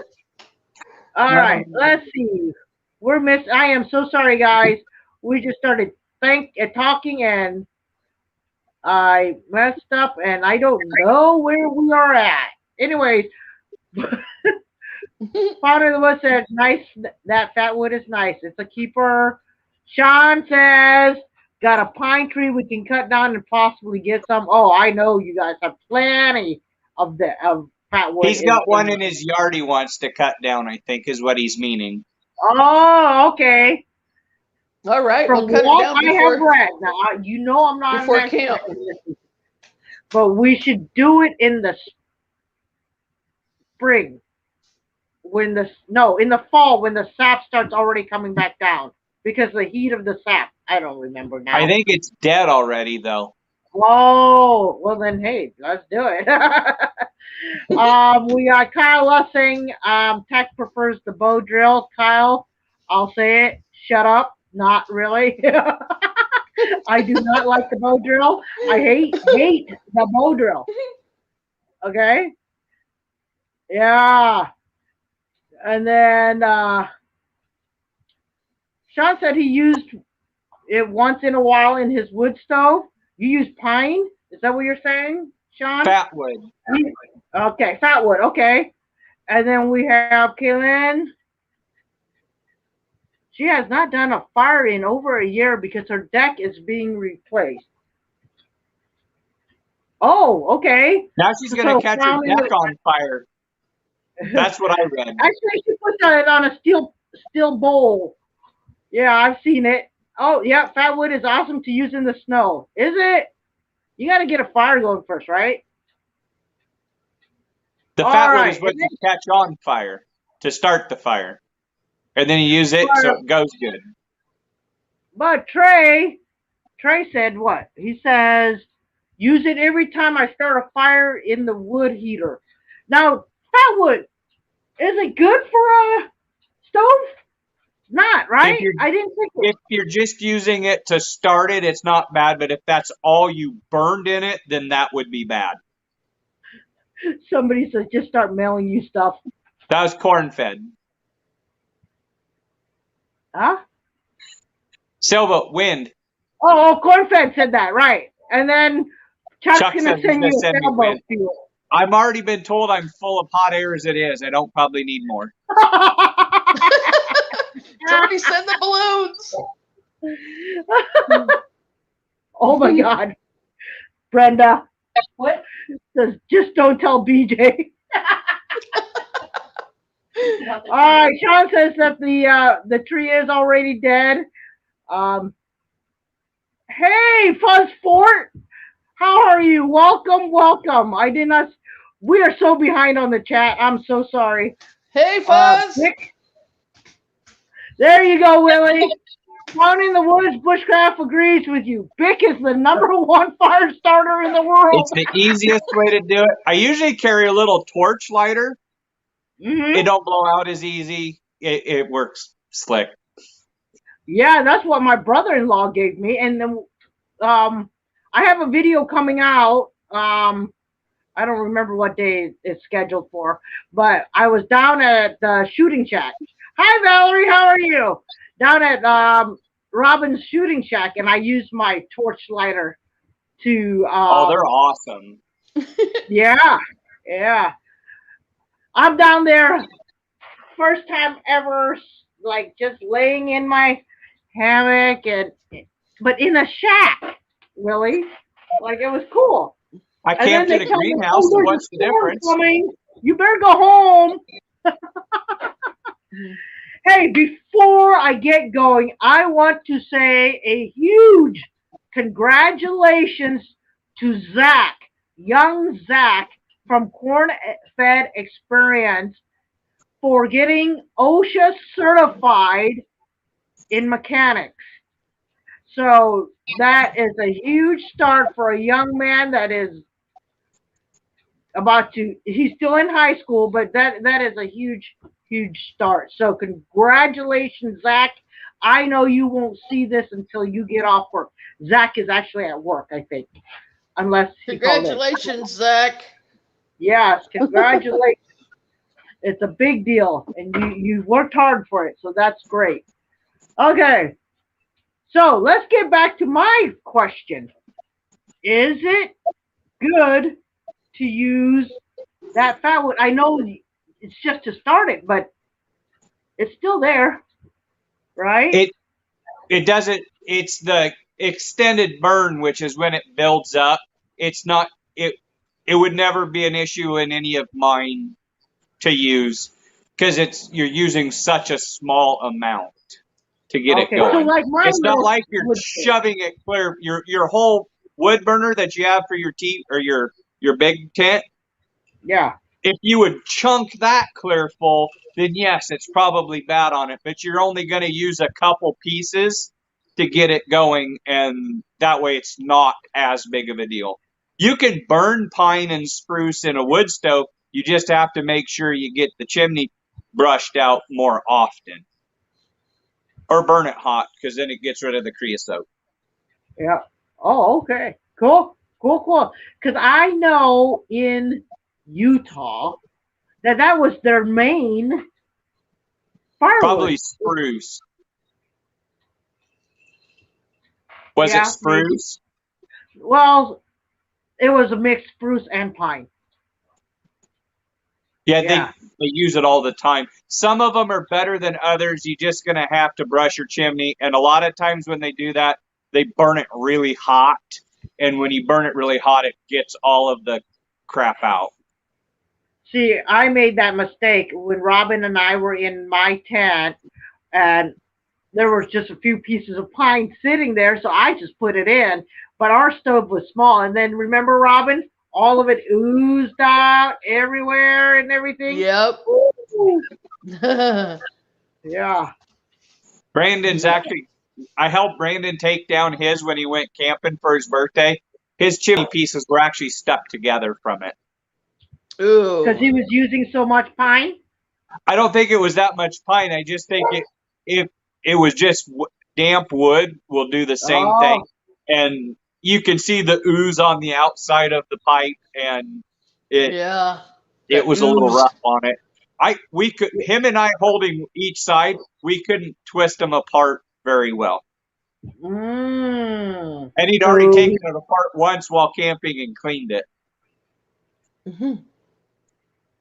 All right, let's see. I am so sorry, guys. We just started talking, and I messed up, and I don't know where we are at. Anyways, Father of the Wood said, "Nice. That fat wood is nice. It's a keeper." Sean says, "Got a pine tree we can cut down and possibly get some." Oh, I know you guys have plenty of fat wood. He's got one in his yard he wants to cut down, I think is what he's meaning. Oh, okay. All right. From We'll cut what it down I have before, read, now you know I'm not before an expert camp. in this, but we should do it in the spring in the fall when the sap starts already coming back down because the heat of the sap. I don't remember now. I think it's dead already, though. Oh, well then, hey, let's do it. We got Kyle Lussing. Tech prefers the bow drill. Kyle, I'll say it. Shut up. Not really. I do not like the bow drill. I hate the bow drill. Okay? Yeah. And then Sean said he used it once in a while in his wood stove. You use pine? Is that what you're saying, Sean? Fatwood. Okay, fatwood. Okay. And then we have Kaylin. She has not done a fire in over a year because her deck is being replaced. Oh, okay. Now she's going to catch her deck on fire. That's what I read. Actually, she put it on a steel bowl. Yeah, I've seen it. Oh, yeah, fatwood is awesome to use in the snow. Is it? You got to get a fire going first, right? The fatwood is what you catch on fire to start the fire. And then you use it so it goes good. But Trey said what? He says, use it every time I start a fire in the wood heater. Now, that wood, is it good for a stove? Not, right? I didn't think if you're just using it to start it, it's not bad. But if that's all you burned in it, then that would be bad. Somebody says just start mailing you stuff. That was corn-fed. Huh? Sailboat, wind. Oh, Cornfed said that, right. And then Chuck's Chuck going said to he's send gonna you a send me sailboat wind. fuel. I've already been told I'm full of hot air as it is. I don't probably need more. Somebody send the balloons. Oh my God. Brenda. What? Says, just don't tell BJ. All right, Sean says that the tree is already dead. Hey, Fuzz Fort, how are you? Welcome, welcome. I did not. We are so behind on the chat. I'm so sorry. Hey, Fuzz. Vic, there you go, Willie. Down in the woods, Bushcraft agrees with you. Bic is the #1 fire starter in the world. It's the easiest way to do it. I usually carry a little torch lighter. Mm-hmm. It don't blow out as easy. It works slick. Yeah, that's what my brother-in-law gave me. And then I have a video coming out. I don't remember what day it's scheduled for, but I was down at the shooting shack. Hi, Valerie. How are you? Down at Robin's shooting shack, and I used my torch lighter to. Oh, they're awesome. Yeah. I'm down there. First time ever, like just laying in my hammock but in a shack, Willie. Like it was cool. I camped in a greenhouse, so what's the difference? You better go home. Hey, before I get going, I want to say a huge congratulations to Zach, young Zach from Corn Fed Experience, for getting OSHA certified in mechanics. So that is a huge start for a young man that is he's still in high school, but that is a huge start. So congratulations, Zach. I know you won't see this until you get off work. Zach is actually at work, I think. Unless congratulations, Zach. Yes, congratulations. It's a big deal, and you worked hard for it, so that's great. Okay, so let's get back to my question. Is it good to use that fat wood? I know it's just to start it, but it's still there, right? It doesn't. It's the extended burn, which is when it builds up. It's not. It would never be an issue in any of mine to use because you're using such a small amount to get it going. So like it's not like you're shoving it clear. Your whole wood burner that you have for your tea or your big tent. Yeah. If you would chunk that clear full, then yes, it's probably bad on it. But you're only going to use a couple pieces to get it going, and that way it's not as big of a deal. You can burn pine and spruce in a wood stove. You just have to make sure you get the chimney brushed out more often. Or burn it hot, because then it gets rid of the creosote. Yeah. Oh, okay. Cool. Because I know in Utah that was their main firewood. Probably spruce. Was it spruce? Maybe. Well, it was a mixed spruce and pine. Yeah, they use it all the time. Some of them are better than others. You're just going to have to brush your chimney. And a lot of times when they do that, they burn it really hot. And when you burn it really hot, it gets all of the crap out. See, I made that mistake when Robin and I were in my tent, and there was just a few pieces of pine sitting there, so I just put it in. But our stove was small. And then remember, Robin? All of it oozed out everywhere and everything. Yep. Yeah. Brandon's actually I helped Brandon take down his when he went camping for his birthday. His chimney pieces were actually stuck together from it. Ooh. Because he was using so much pine? I don't think it was that much pine. I just think if it was just damp wood, will do the same thing. And you can see the ooze on the outside of the pipe, and it was a little rough on it. Him and I holding each side, we couldn't twist them apart very well. Mm. And he'd already taken it apart once while camping and cleaned it. Mm-hmm.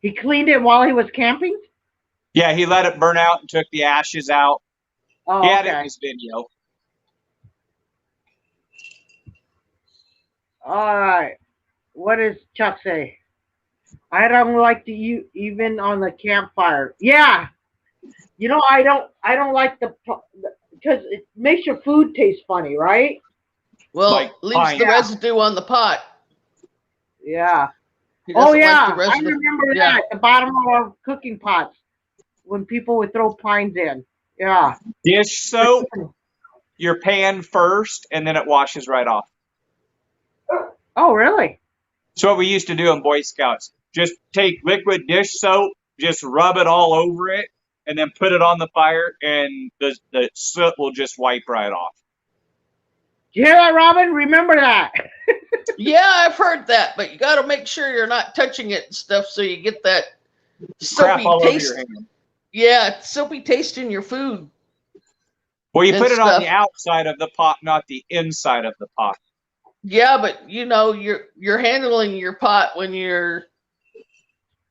He cleaned it while he was camping? Yeah, he let it burn out and took the ashes out. Oh, he had it in his video. All right. What does Chuck say? I don't like to use even on the campfire. Yeah. You know, I don't like because it makes your food taste funny, right? Well, Like leaves the residue on the pot. Yeah. Oh yeah, I remember that at the bottom of our cooking pots when people would throw pines in. Yeah. Dish soap your pan first, and then it washes right off. Oh, really? That's what we used to do in Boy Scouts. Just take liquid dish soap, just rub it all over it, and then put it on the fire, and the soot will just wipe right off. You hear that, Robin? Remember that. Yeah, I've heard that, but you got to make sure you're not touching it and stuff, so you get that soapy taste. Yeah, soapy taste in your food. Well, you put it on the outside of the pot, not the inside of the pot. Yeah, but you know, you're handling your pot when you're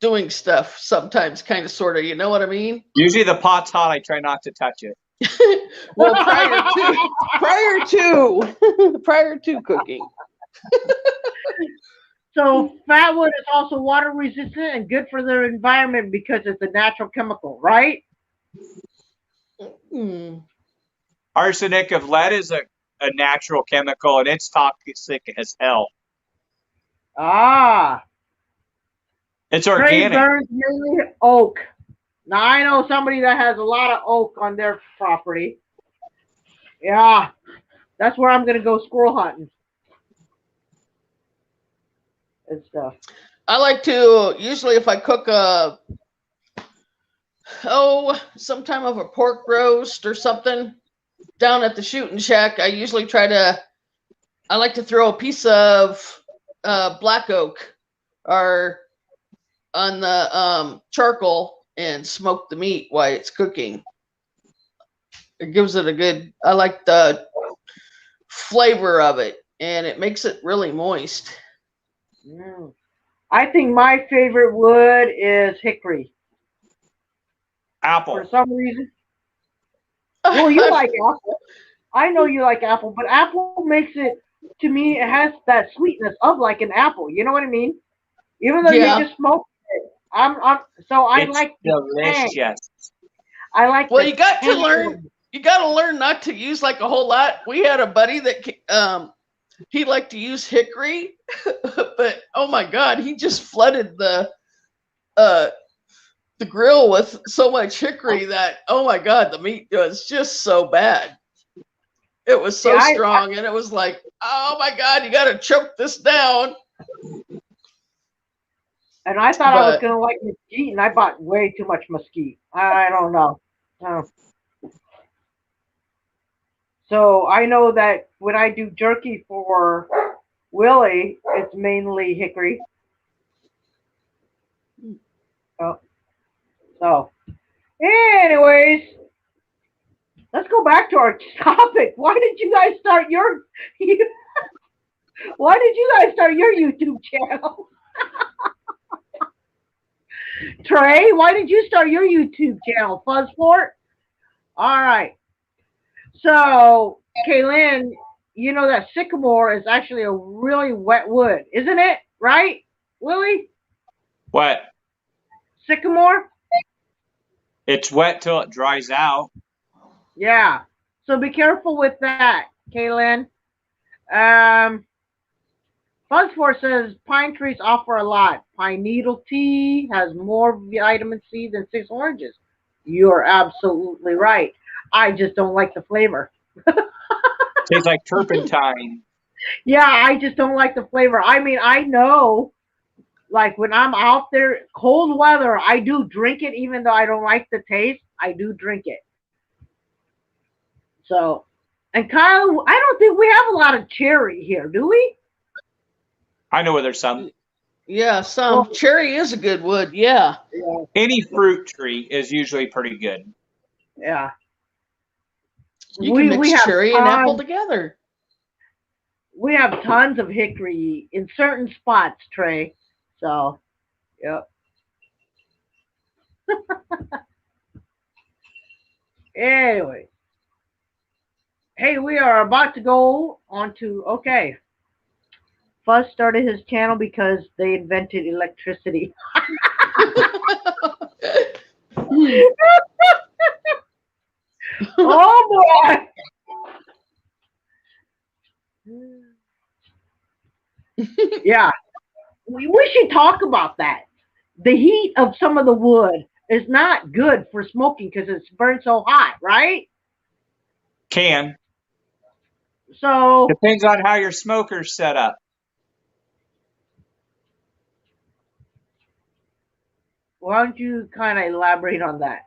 doing stuff sometimes, kind of, sort of. You know what I mean? Usually the pot's hot. I try not to touch it. Well, prior to cooking. So fat wood is also water resistant and good for the environment because it's a natural chemical, right? Arsenic of lead is a natural chemical, and it's toxic as hell. Ah. It's organic. Burns mainly oak. Now I know somebody that has a lot of oak on their property. Yeah. That's where I'm gonna go squirrel hunting. And stuff. I like to usually if I cook some time of a pork roast or something down at the shooting shack, I like to throw a piece of black oak or on the charcoal and smoke the meat while it's cooking. It gives it I like the flavor of it, and it makes it really moist. I think my favorite wood is hickory. Apple. For some reason. Well, you like apple. I know you like apple, but apple makes it, to me, it has that sweetness of like an apple. You know what I mean? Even though you just smoke it. It's like delicious. I like. Well, you got to learn not to use like a whole lot. We had a buddy that he liked to use hickory, but oh my God, he just flooded the grill with so much hickory that oh my God, the meat was just so bad. It was so strong, and it was like, oh my God, you got to choke this down. And I thought I was going to like mesquite, and I bought way too much mesquite. I don't know. So I know that when I do jerky for Willie, it's mainly hickory. So, anyways, let's go back to our topic. Why did you guys start your YouTube channel? Trey, why did you start your YouTube channel? Fuzzport? All right. So, Kaylin, you know that sycamore is actually a really wet wood, isn't it? Right, Willie? What? Sycamore? It's wet till it dries out. Yeah. So be careful with that, Kaylin. Fuzzport says pine trees offer a lot. Pine needle tea has more vitamin C than 6 oranges. You are absolutely right. I just don't like the flavor. Tastes like turpentine. Yeah, I just don't like the flavor. I mean, I know, like when I'm out there, cold weather, I do drink it, even though I don't like the taste. I do drink it. So, and Kyle, I don't think we have a lot of cherry here, do we? I know where there's some. Yeah, some Well, cherry is a good wood. Yeah. yeah, Any fruit tree is usually pretty good. yeah. You can mix We have cherry and apple tons, together. we have tons of hickory in certain spots, Trey. So, yep. Anyway, hey, we are about to go on to okay. Fuzz started his channel because they invented electricity. Oh boy! Yeah, we should talk about that. The heat of some of the wood is not good for smoking because it's burned so hot, right? Can. So Depends on how your smoker's set up. why don't you kind of elaborate on that?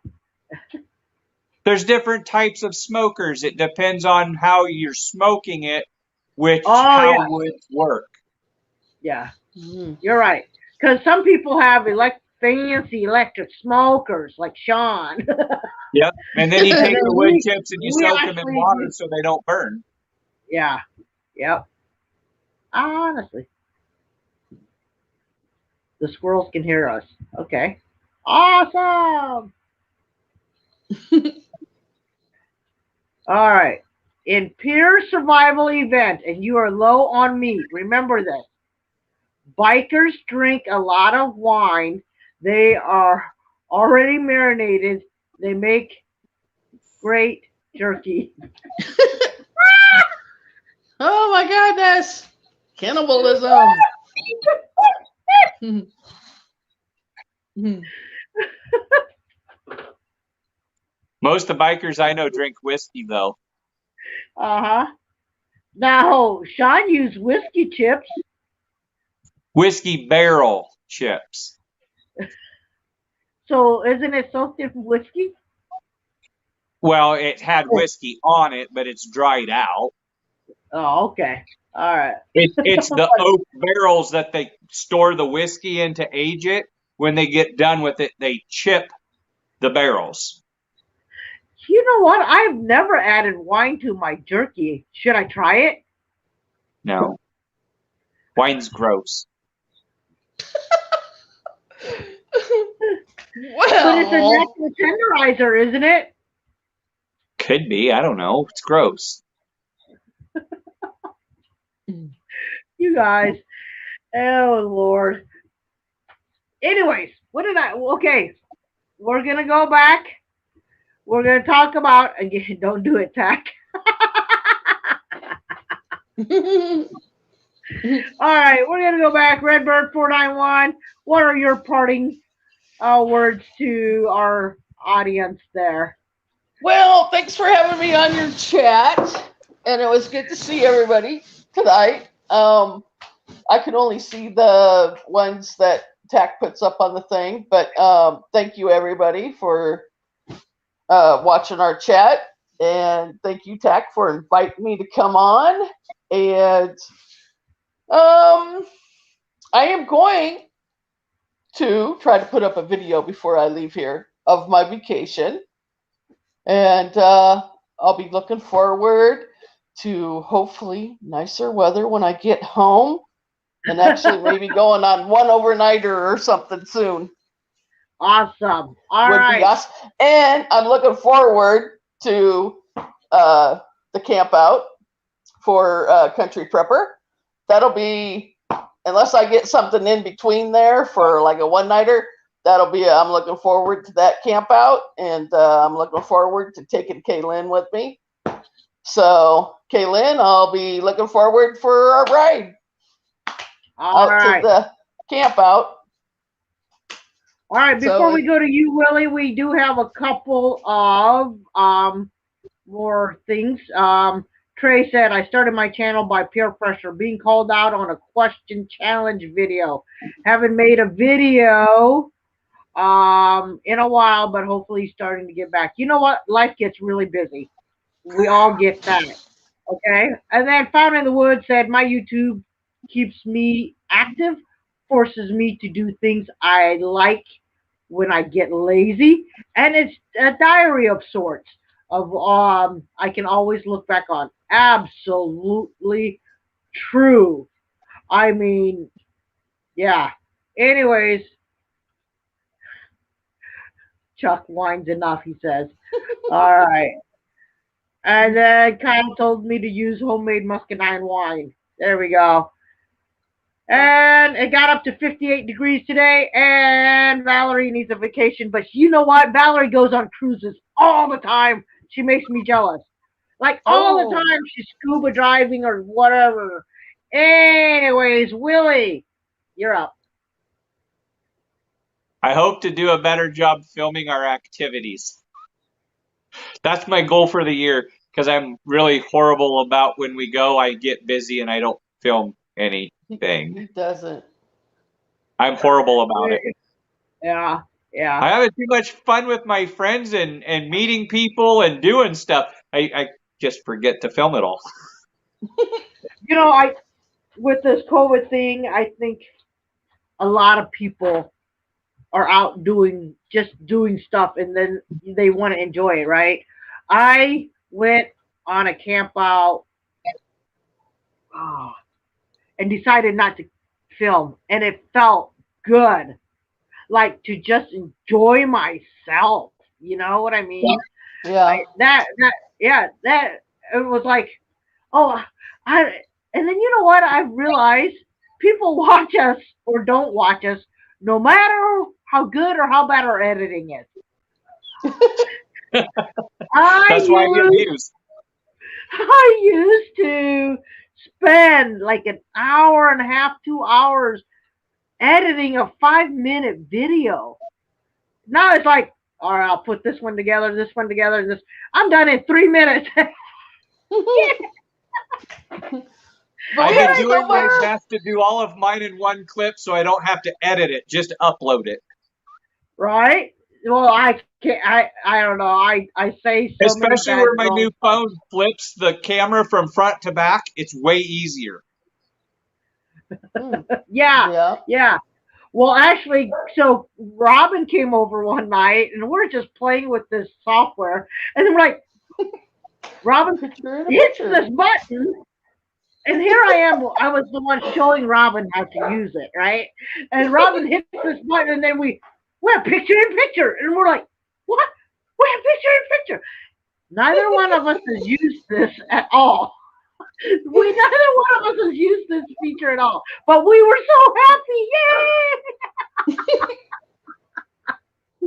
There's different types of smokers. It depends on how you're smoking it, which Oh how yeah, woods work. yeah, Mm. you're right. Because some people have fancy electric smokers, like Sean. Yep. And then you And take then the wood chips and you we soak them in actually water so they don't burn. yeah, yep. Honestly, the squirrels can hear us. Okay, awesome. All right. In pure survival event and you are low on meat, remember this. Bikers drink a lot of wine. They are already marinated. They make great jerky. Oh my goodness. Cannibalism. Most of the bikers I know drink whiskey, though. Uh-huh. Now, Sean used whiskey chips. Whiskey barrel chips. So isn't it soaked in whiskey? Well, it had whiskey on it, but it's dried out. Oh, okay. All right. It's the oak barrels that they store the whiskey in to age it. When they get done with it, they chip the barrels. You know what? I've never added wine to my jerky. Should I try it? No. Wine's gross. But it's a Well, natural tenderizer, isn't it? Could be. I don't know. It's gross. You guys. Oh, Lord. Anyways, okay. We're going to go back. We're going to talk about, again, don't do it, Thack. All right, we're going to go back. RedBird 491. What are your parting words to our audience there? well, thanks for having me on your chat. And it was good to see everybody tonight. I could only see the ones that Thack puts up on the thing, but thank you everybody for watching our chat, and thank you Thack for inviting me to come on. And I am going to try to put up a video before I leave here of my vacation, and I'll be looking forward to hopefully nicer weather when I get home, and actually maybe going on one overnighter or something soon. Awesome. All Would right. be awesome. And I'm looking forward to the camp out for Country Prepper. That'll be, unless I get something in between there for like a one-nighter, I'm looking forward to that camp out, and I'm looking forward to taking Kaylin with me. So, Kaylin, I'll be looking forward for our ride All right. to the camp out. All right, before So- we go to you, Willie, we do have a couple of more things. Trey said, I started my channel by peer pressure, being called out on a question challenge video. Haven't made a video in a while, but hopefully starting to get back. You know what? Life gets really busy. We all get that. Okay. And then Found in the Woods said, my YouTube keeps me active, forces me to do things I like when I get lazy, and it's a diary of sorts of I can always look back on. Absolutely true. I mean, yeah. Anyways, Chuck whines enough, he says. All right. And then Kyle told me to use homemade muscadine wine. There we go. And it got up to 58 degrees today, and Valerie needs a vacation. But you know what? Valerie goes on cruises all the time. She makes me jealous. Like all the time she's scuba driving or whatever. Anyways, Willie, you're up. I hope to do a better job filming our activities. That's my goal for the year, because I'm really horrible about when we go, I get busy and I don't film anything. He doesn't. I'm horrible about it. Yeah. I have too much fun with my friends and meeting people and doing stuff. I just forget to film it all. You know, with this COVID thing, I think a lot of people are out doing stuff, and then they want to enjoy it, right? I went on a camp out and decided not to film, and it felt good, like to just enjoy myself. You know what I mean? Yeah. That it was like, and then you know what? I realized people watch us or don't watch us, no matter how good or how bad our editing is. That's why I get views. I used to spend like an hour and a half, 2 hours editing a 5-minute video. Now it's like, all right, I'll put this one together, and this. I'm done in 3 minutes. I've been doing my best to do all of mine in one clip so I don't have to edit it, just upload it. Right? Well, I can't. I don't know. I say so many Especially where my new phone flips the camera from front to back, it's way easier. Yeah. Well, actually, so Robin came over one night, and we're just playing with this software, and then we're like, Robin hits this button, and here I am. I was the one showing Robin how to use it, right? And Robin hits this button, and then we're picture in picture, and we're like, what? We're picture in picture. Neither one of us has used this at all. Neither one of us has used this feature at all. But we were so happy.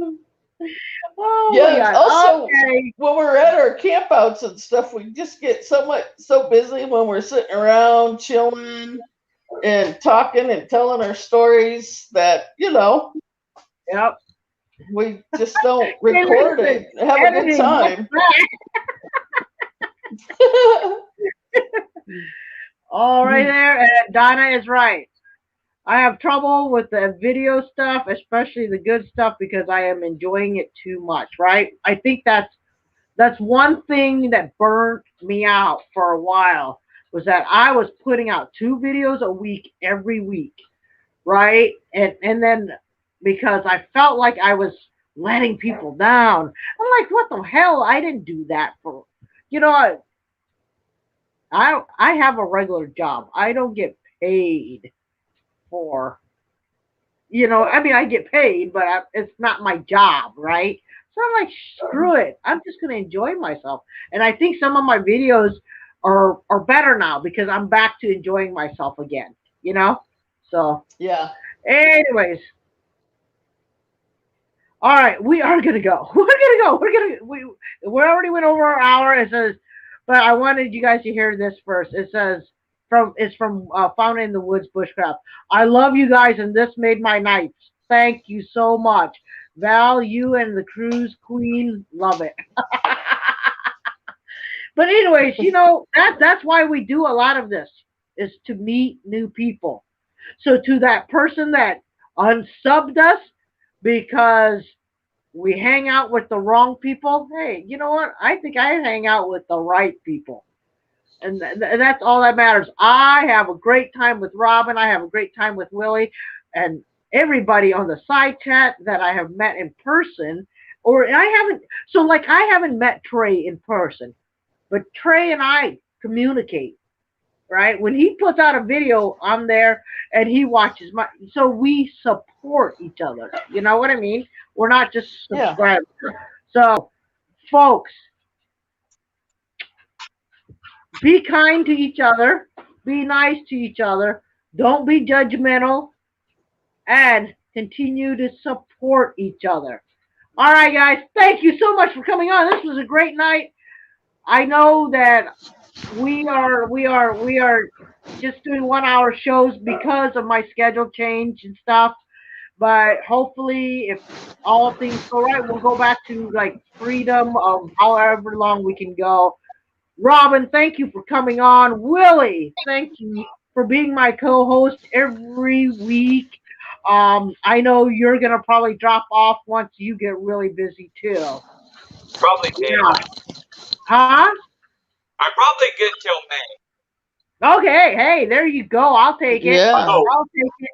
Yay! Yeah. Also, when we're at our campouts and stuff, we just get so busy when we're sitting around chilling and talking and telling our stories that, you know, we just don't record it and have a good time. All right there, and Donna is right. I have trouble with the video stuff, especially the good stuff, because I am enjoying it too much, right? I think that's one thing that burnt me out for a while, was that I was putting out 2 videos a week every week, right? And then because I felt like I was letting people down. I'm like, what the hell? I didn't do that for, you know, I have a regular job. I don't get paid for, you know, I mean, I get paid, but it's not my job, right? So I'm like, screw it. I'm just going to enjoy myself. And I think some of my videos are better now because I'm back to enjoying myself again, you know? So, yeah. Anyways. All right, we are going to go. We already went over our hour. It says, but I wanted you guys to hear this first. It says, it's from Found in the Woods Bushcraft. I love you guys, and this made my nights. Thank you so much. Val, you and the cruise queen, love it. But anyways, that's why we do a lot of this, is to meet new people. So to that person that unsubbed us because we hang out with the wrong people, hey, you know what? I think I hang out with the right people. And that's all that matters. I have a great time with Robin. I have a great time with Willie and everybody on the side chat that I have met in person. Or I haven't met Trey in person, but Trey and I communicate, right? When he puts out a video, I'm there and he watches so we support each other. You know what I mean? We're not just subscribers. Yeah. So, folks, be kind to each other. Be nice to each other. Don't be judgmental. And continue to support each other. All right, guys. Thank you so much for coming on. This was a great night. I know that we are just doing 1 hour shows because of my schedule change and stuff. But hopefully, if all things go right, we'll go back to like freedom of however long we can go. Robin, thank you for coming on. Willie, thank you for being my co-host every week. I know you're gonna probably drop off once you get really busy too. Probably May. Yeah. Huh? I'm probably good till May. Okay, hey, there you go. I'll take it. Yeah. I'll take it.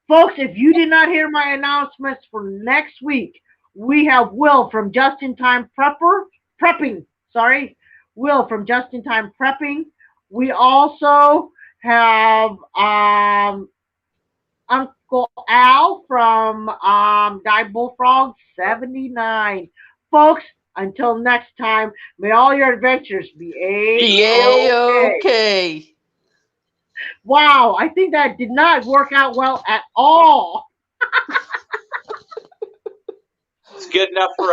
Folks, if you did not hear my announcements for next week, we have Will from Just in Time Prepping. Sorry. Will from Just in Time Prepping. We also have Uncle Al from Guy Bullfrog 79. Folks, until next time, may all your adventures be A-OK. Wow, I think that did not work out well at all. It's good enough for us.